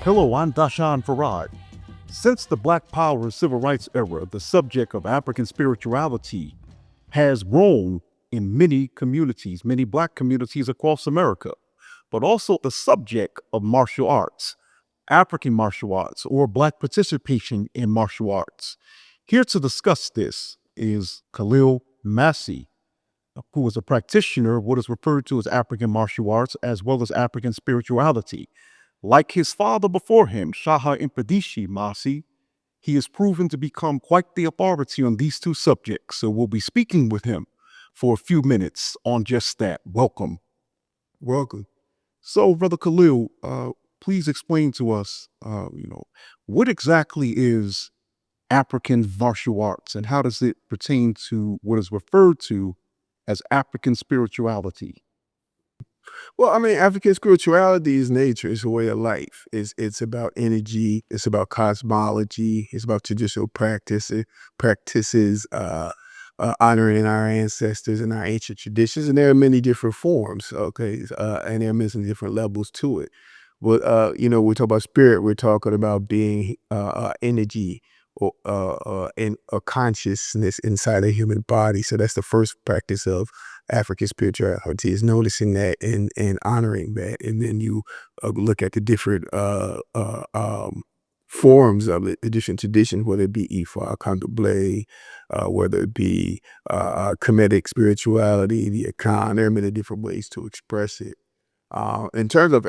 Hello, I'm Doshon Farad. Since the Black Power and Civil Rights era, the subject of African spirituality has grown in many communities, many Black communities across America, but also the subject of martial arts, African martial arts, or Black participation in martial arts. Here to discuss this is Khalil Maasi, who is a practitioner of what is referred to as African martial arts as well as African spirituality. Like his father before him, Shaha Mfundishi Maasi, he has proven to become quite the authority on these two subjects. So we'll be speaking with him for a few minutes on just that. Welcome. Welcome. So, Brother Khalil, please explain to us, what exactly is African martial arts and how does it pertain to what is referred to as African spirituality? Well, I mean, African spirituality is nature. It's a way of life. It's about energy. It's about cosmology. It's about traditional practices, honoring our ancestors and our ancient traditions. And there are many different forms. Okay, and there are many different levels to it. But we talk about spirit. We're talking about being energy or and a consciousness inside a human body. So that's the first practice of African spirituality, is noticing that and honoring that. And then you look at the different forms of it, the different traditions, whether it be Ifa, Candomblé, whether it be Kemetic spirituality, the Akan. There are many different ways to express it. In terms of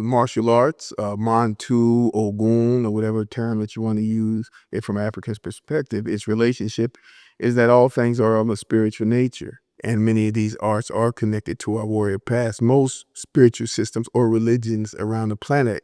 martial arts, Mantu, Ogun, or whatever term that you want to use it from Africa's perspective, its relationship is that all things are of a spiritual nature. And many of these arts are connected to our warrior past. Most spiritual systems or religions around the planet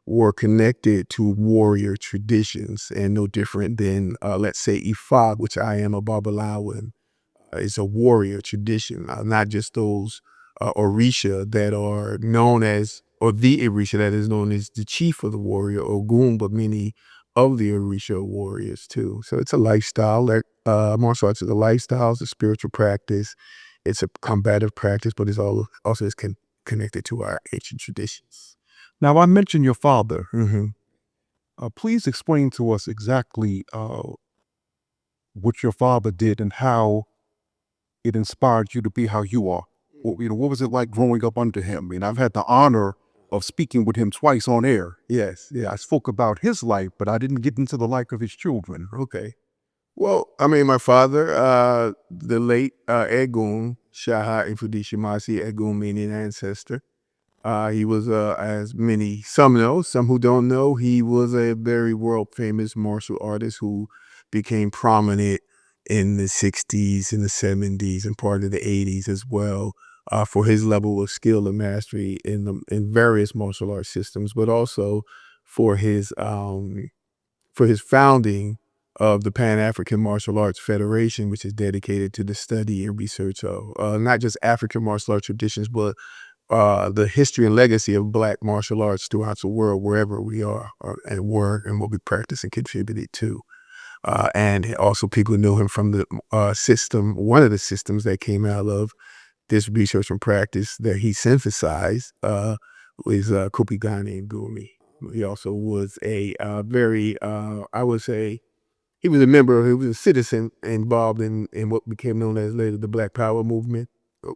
were connected to warrior traditions, and no different than, let's say, Ifa, which I am a Babalawan, is a warrior tradition, not just those Orisha that are known as, or the Orisha that is known as the chief of the warrior, Ogun, but many of the Orisha warriors too. So it's a lifestyle. Martial arts is a lifestyle, it's a spiritual practice, it's a combative practice, but it's also is connected to our ancient traditions. Now, I mentioned your father. Mm-hmm. Please explain to us exactly what your father did and how it inspired you to be how you are. What was it like growing up under him? I mean, I've had the honor of speaking with him twice on air. Yes, I yes. spoke about his life, but I didn't get into the life of his children. Okay. Well, I mean, my father, the late Egun, Shaha Mfundishi Maasi, Egun meaning ancestor. He was, as some know, some who don't know, he was a very world famous martial artist who became prominent in the 60s, in the 70s, and part of the 80s as well, for his level of skill and mastery in various martial arts systems, but also for his founding of the Pan-African Martial Arts Federation, which is dedicated to the study and research of not just African martial arts traditions, but the history and legacy of Black martial arts throughout the world, wherever we are and were and what we practice and contributed to. And also people knew him from the system, one of the systems that came out of this research and practice that he synthesized was Kupigana Ngumi. He also was a very, I would say, he was a citizen involved in what became known as later the Black Power movement.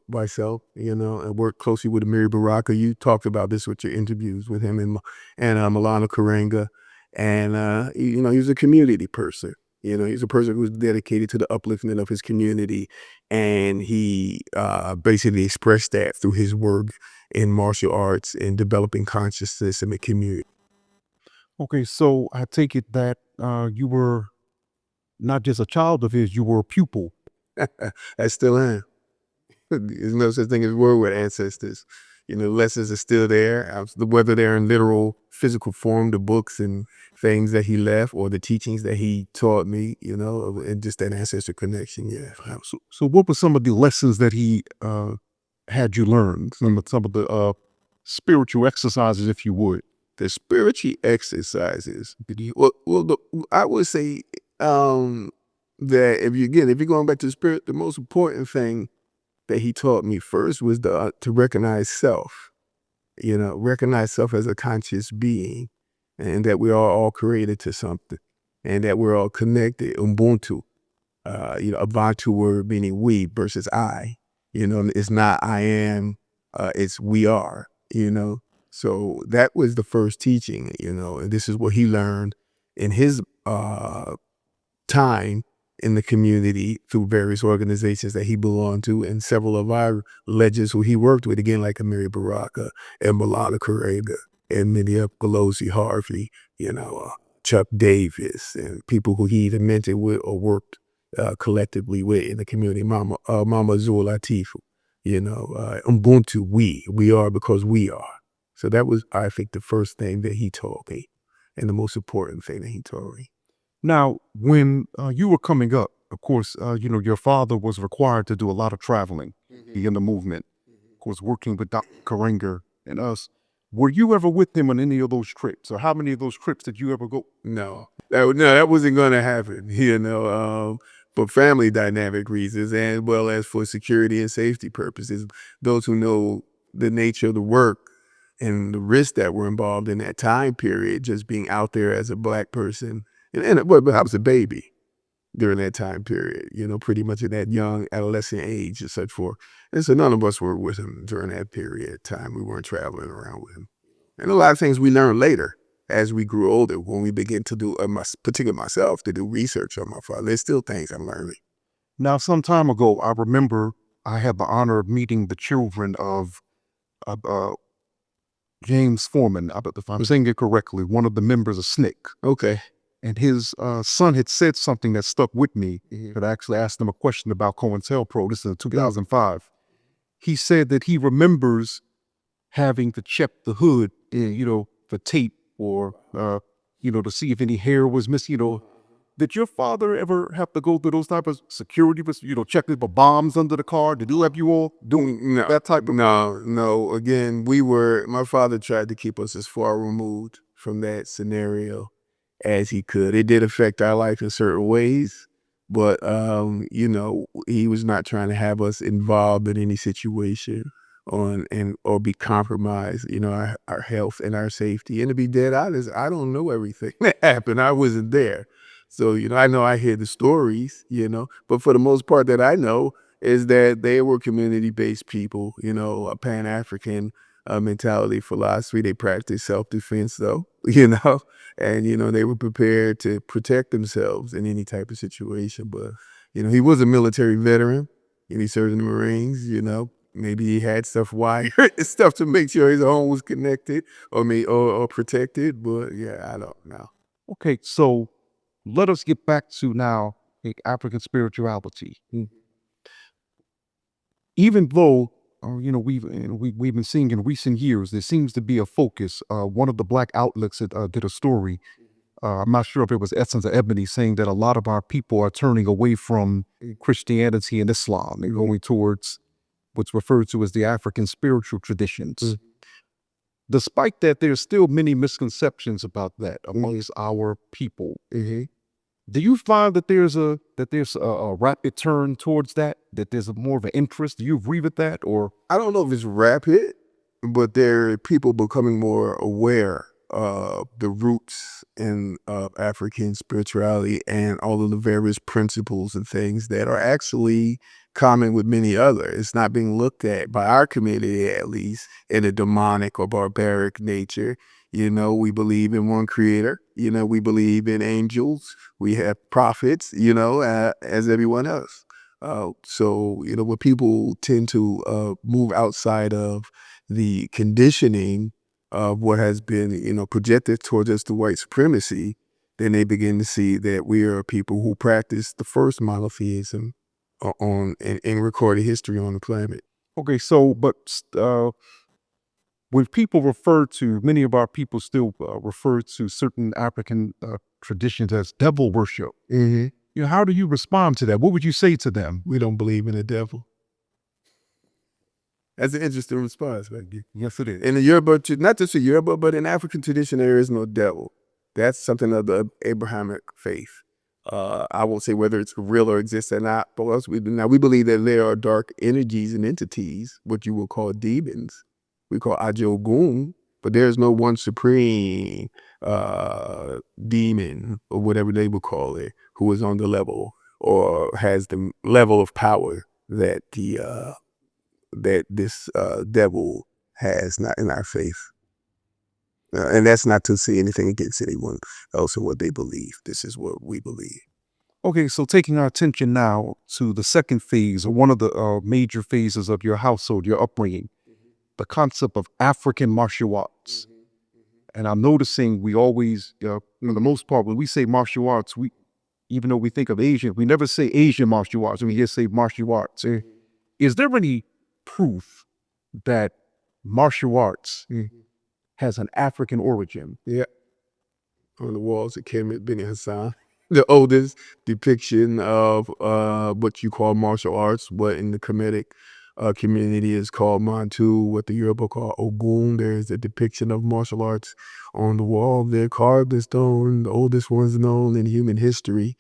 Myself, and worked closely with Amiri Baraka. You talked about this with your interviews with him and Milana Karenga. And, he was a community person. He's a person who was dedicated to the upliftment of his community. And he basically expressed that through his work in martial arts and developing consciousness in the community. Okay, so I take it that you were not just a child of his, you were a pupil. I still am. There's no such thing as word with ancestors. The lessons are still there, whether they're in literal physical form, the books and things that he left, or the teachings that he taught me, and just that ancestor connection. Yeah. So what were some of the lessons that he had you learn? Some of the spiritual exercises, if you would. The spiritual exercises. I would say that if you're going back to the spirit, the most important thing that he taught me first was to recognize self. Recognize self as a conscious being, and that we are all created to something, and that we're all connected. Ubuntu, Ubuntu word meaning we versus I. It's not I am, it's we are. So that was the first teaching. And this is what he learned in his time in the community through various organizations that he belonged to, and several of our legends who he worked with, again, like Amiri Baraka and Malala Karega and many of Pelosi Harvey, Chuck Davis, and people who he either mentored with or worked collectively with in the community. Mama Zul Latifu, Ubuntu, we are because we are. So that was, I think, the first thing that he taught me, and the most important thing that he taught me. Now, when you were coming up, of course, your father was required to do a lot of traveling in the movement, of course, working with Dr. Karenga and us. Were you ever with him on any of those trips, or how many of those trips did you ever go? No, that wasn't going to happen, for family dynamic reasons, and well as for security and safety purposes. Those who know the nature of the work and the risks that were involved in that time period, just being out there as a Black person, but I was a baby during that time period, pretty much at that young adolescent age and such forth. And so none of us were with him during that period of time. We weren't traveling around with him. And a lot of things we learned later as we grew older, when we began to do, particularly myself, to do research on my father. There's still things I'm learning. Now, some time ago, I remember I had the honor of meeting the children of James Foreman, if I'm saying it correctly, one of the members of SNCC. Okay. And his son had said something that stuck with me. But I actually asked him a question about COINTELPRO. This is in 2005. He said that he remembers having to check the hood, for tape or, to see if any hair was missing. Did your father ever have to go through those type of security, checking for bombs under the car? Did you have you all doing that type of? No. Again, my father tried to keep us as far removed from that scenario as he could. It did affect our life in certain ways, but he was not trying to have us involved in any situation or be compromised, our health and our safety. And to be dead honest, I don't know everything that happened. I wasn't there. So, I know I hear the stories, but for the most part that I know is that they were community-based people, a Pan-African mentality, philosophy. They practiced self-defense though, and, they were prepared to protect themselves in any type of situation. But, he was a military veteran, and he served in the Marines, maybe he had stuff wired, stuff to make sure his home was connected or protected. But yeah, I don't know. Okay, so let us get back to now African spirituality. Even though we've been seeing in recent years, there seems to be a focus. One of the Black outlets that did a story. I'm not sure if it was Essence or Ebony, saying that a lot of our people are turning away from Christianity and Islam and going towards what's referred to as the African spiritual traditions. Despite that, there's still many misconceptions about that amongst our people. Do you find that there's a rapid turn towards that there's more of an interest? Do you agree with that, or? I don't know if it's rapid, but there are people becoming more aware of the roots in African spirituality and all of the various principles and things that are actually common with many others. It's not being looked at by our community, at least, in a demonic or barbaric nature. We believe in one creator. We believe in angels. We have prophets, as everyone else. So, when people tend to move outside of the conditioning of what has been, projected towards us through white supremacy, then they begin to see that we are people who practice the first monotheism in recorded history on the planet. Okay, so when people many of our people still refer to certain African traditions as devil worship. How do you respond to that? What would you say to them? We don't believe in the devil. That's an interesting response, right? Yes, it is. In the Yoruba, not just the Yoruba, but in African tradition, there is no devil. That's something of the Abrahamic faith. I won't say whether it's real or exists or not, but we believe that there are dark energies and entities, what you will call demons. We call Ajogun, But there's no one supreme demon or whatever they would call it who is on the level or has the level of power that this devil has not in our faith. And that's not to say anything against anyone else or what they believe. This is what we believe. Okay, so taking our attention now to the second phase, or one of the major phases of your household, your upbringing, the concept of African martial arts. And I'm noticing we always, for the most part, when we say martial arts, even though we think of Asian, we never say Asian martial arts. We just say martial arts. Is there any proof that martial arts has an African origin? Yeah. On the walls of Kemet bin Hassan, the oldest depiction of what you call martial arts, what in the Kemetic community is called Mantu, what the Yoruba call Ogun. There's a depiction of martial arts on the wall. They're carved in stone, the oldest ones known in human history.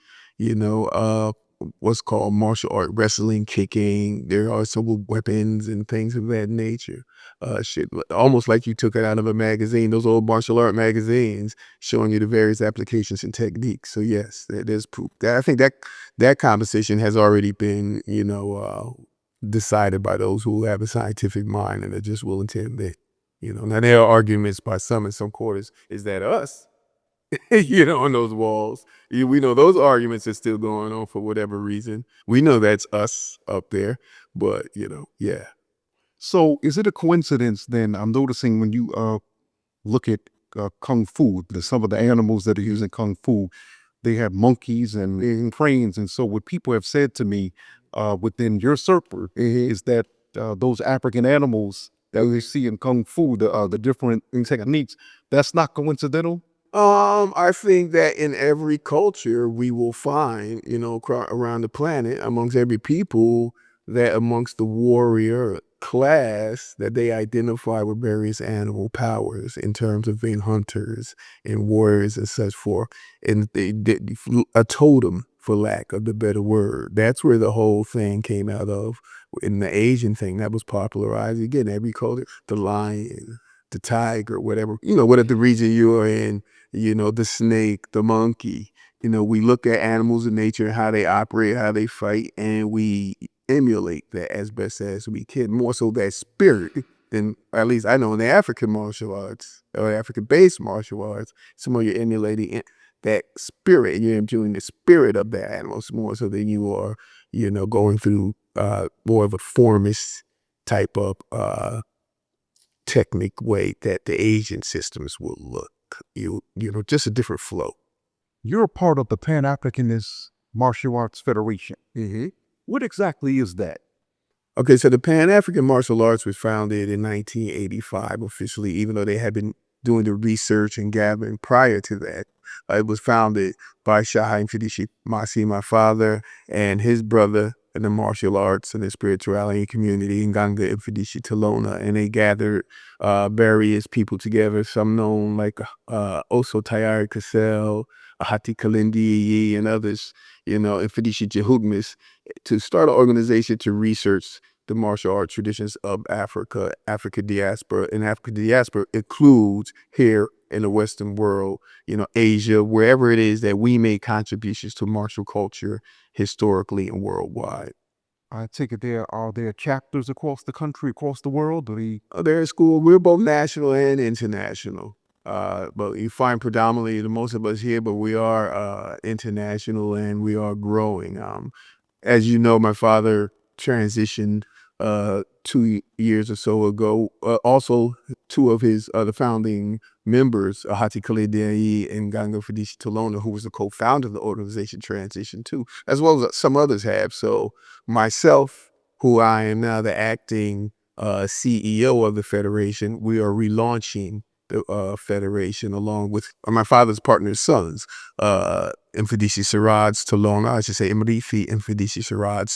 What's called martial art, wrestling, kicking. There are some weapons and things of that nature. Shit, almost like you took it out of a magazine, those old martial art magazines showing you the various applications and techniques. So yes, there's proof. I think that conversation has already been, decided by those who have a scientific mind and are just willing to admit. Now there are arguments by some in some quarters. Is that us? On those walls. We know those arguments are still going on for whatever reason. We know that's us up there, but yeah. So is it a coincidence then? I'm noticing when you look at Kung Fu, some of the animals that are used in Kung Fu, they have monkeys and cranes. And so what people have said to me within your circle is that those African animals that we see in Kung Fu, the different techniques, that's not coincidental? I think that in every culture we will find, around the planet, amongst every people, that amongst the warrior class, that they identify with various animal powers in terms of being hunters and warriors and such forth. And a totem, for lack of the better word. That's where the whole thing came out of. In the Asian thing, that was popularized. Again, every culture, the lion, the tiger, whatever, whatever the region you are in, the snake, the monkey. We look at animals in nature, how they operate, how they fight, and we emulate that as best as we can. More so that spirit than, at least I know in the African martial arts, or African-based martial arts, some of you're emulating that spirit. You're enjoying the spirit of that animal more so than you are, going through more of a formist type of technique way that the Asian systems will look. Just a different flow. You're a part of the Pan-Africanist Martial Arts Federation. What exactly is that? Okay, so the Pan-African Martial Arts was founded in 1985 officially, even though they had been doing the research and gathering prior to that. It was founded by Shaha Mfundishi Maasi, my father, and his brother in the martial arts and the spirituality community, Nganga Mfundishi Talona, and they gathered various people together, some known like Oso Tayari Cassell, Ahati Kalindi, and others, Mfundishi Jehugmis, to start an organization to research the martial art traditions of Africa, African diaspora, and African diaspora includes here in the Western world, Asia, wherever it is that we made contributions to martial culture historically and worldwide. I take it are there chapters across the country, across the world? They're at school. We're both national and international. But you find predominantly the most of us here, but we are international and we are growing. As you know, my father transitioned 2 years or so ago. Also, two of his the founding members, Hati Khalid and Ganga Fadishi Talona, who was the co-founder of the organization, transitioned too, as well as some others have. So myself, who I am now the acting CEO of the federation, we are relaunching the federation along with my father's partner's sons, Mfundishi Talona, I should say Mrithi Mfundishi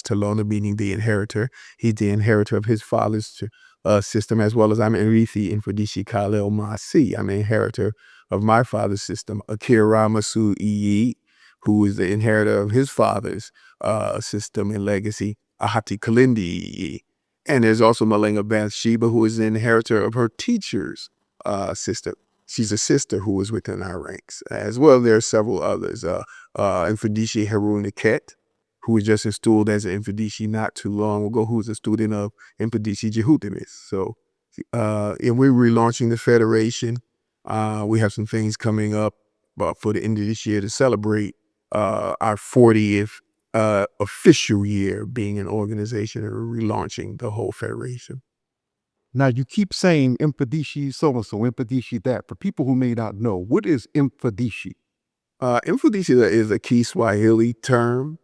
Talona, meaning the inheritor. He's the inheritor of his father's system, as well as I'm Mrithi Mfundishi Khalil Maasi. I'm the inheritor of my father's system. Akira Ramasu Iyi, who is the inheritor of his father's system and legacy. Ahati Kalindi Iyi. And there's also Malenga Bathsheba, who is the inheritor of her teacher's sister. She's a sister who was within our ranks. As well, there are several others. Mfundishi Haruniket, who was just installed as an Mfundishi not too long ago, who's a student of Mfundishi Jehutimis. So, and we're relaunching the federation. We have some things coming up for the end of this year to celebrate our 40th official year being an organization, and relaunching the whole federation. Now, you keep saying Mfundishi so-and-so, Mfundishi that. For people who may not know, what is Mfundishi? Mfundishi is a Kiswahili term,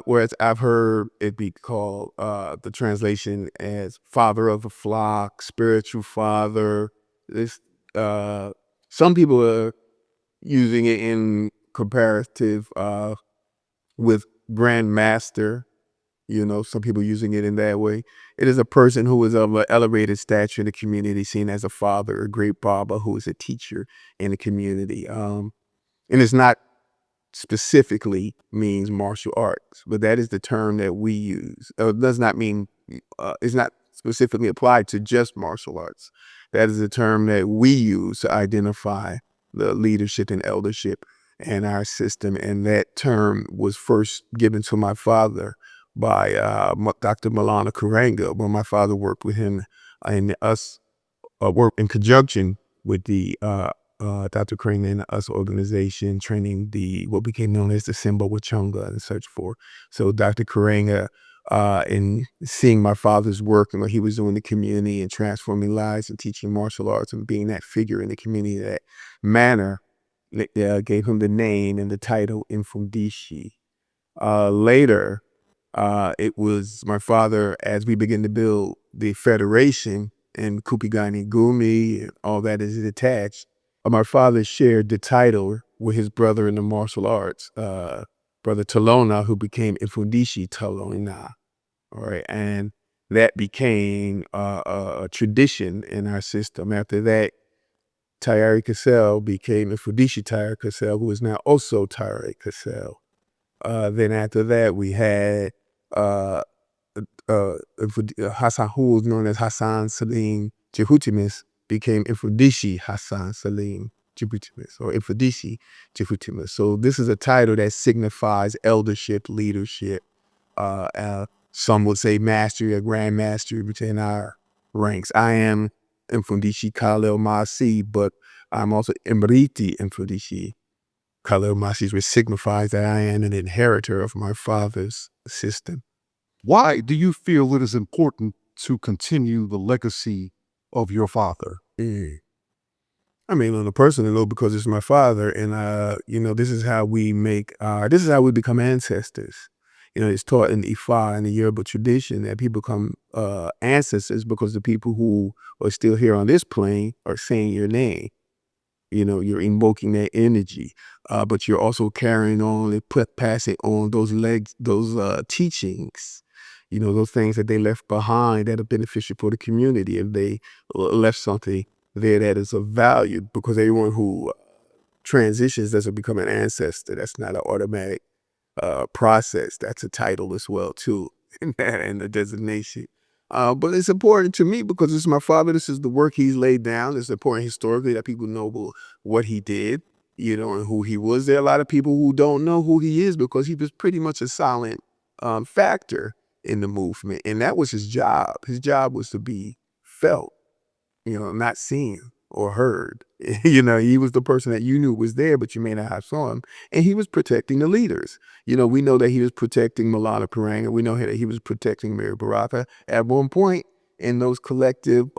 whereas I've heard it be called the translation as father of the flock, spiritual father. This some people are using it in comparative with grandmaster. Some people using it in that way. It is a person who is of an elevated stature in the community, seen as a father, a great Baba who is a teacher in the community. And it's not specifically means martial arts, but that is the term that we use. It does not mean, it's not specifically applied to just martial arts. That is the term that we use to identify the leadership and eldership in our system. And that term was first given to my father by Dr. Malana Kuranga, when my father worked with him and us, worked in conjunction with the Dr. Crane and us organization, training the what became known as the Simba Wachunga and such forth. So Dr. Karanga, in seeing my father's work and what he was doing in the community and transforming lives and teaching martial arts and being that figure in the community, that manner, gave him the name and the title Mfundishi. Later, it was my father, as we began to build the federation and Kupigana Ngumi and all that is attached. My father shared the title with his brother in the martial arts, brother Talona, who became Mfundishi Talona. All right, and that became a tradition in our system. After that, Tayari Cassell became Mfundishi Tayari Cassell, who is now also Tayari Cassell. Then after that, we had uh, Hassan, who was known as Hassan Salim Jehutimis, became Mfundishi Hassan Salim Jehutimis, or Mfundishi Jehutimis. So this is a title that signifies eldership, leadership. Some would say mastery or grandmastery within our ranks. I am Mfundishi Khalil Maasi, but I'm also Mrithi Mfundishi Khalil Maasi, which signifies that I am an inheritor of my father's system. Why do you feel it is important to continue the legacy of your father? I mean, on a personal note, because it's my father, and this is how we this is how we become ancestors. It's taught in Ifa and the Yoruba tradition that people become ancestors because the people who are still here on this plane are saying your name. You're invoking that energy, but you're also carrying on and passing on those teachings, those things that they left behind that are beneficial for the community. If they left something there that is of value, because everyone who transitions doesn't become an ancestor. That's not an automatic process. That's a title as well too, and the designation. But it's important to me because it's my father. This is the work he's laid down. It's important historically that people know what he did, and who he was. There are a lot of people who don't know who he is because he was pretty much a silent factor in the movement. And that was his job. His job was to be felt, not seen or heard. He was the person that you knew was there, but you may not have saw him. And he was protecting the leaders. We know that he was protecting Malala Paranga. We know that he was protecting Mary Baraka. At one point in those collective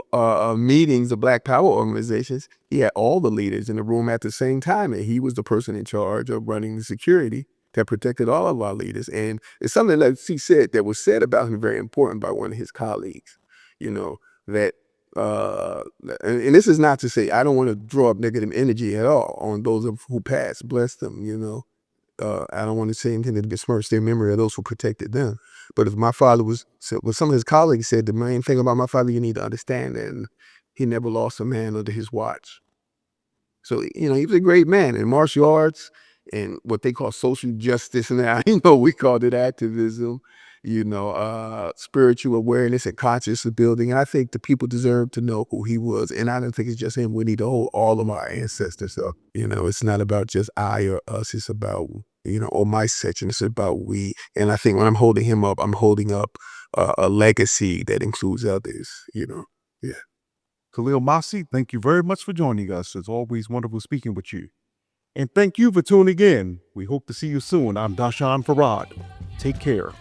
meetings of Black Power organizations, he had all the leaders in the room at the same time. And he was the person in charge of running the security that protected all of our leaders. And it's something that he said that was said about him very important by one of his colleagues, that and this is not to say I don't want to draw up negative energy at all on those who passed, bless them, I don't want to say anything to besmirch their memory of those who protected them. But if my father what some of his colleagues said, the main thing about my father, you need to understand that he never lost a man under his watch. So, he was a great man in martial arts and what they call social justice now. We called it activism. spiritual awareness and consciousness building. And I think the people deserve to know who he was. And I don't think it's just him. We need to hold all of our ancestors up. It's not about just I or us. It's about, or my section. It's about we. And I think when I'm holding him up, I'm holding up a legacy that includes others, Yeah. Khalil Maasi, thank you very much for joining us. It's always wonderful speaking with you. And thank you for tuning in. We hope to see you soon. I'm Doshon Farad. Take care.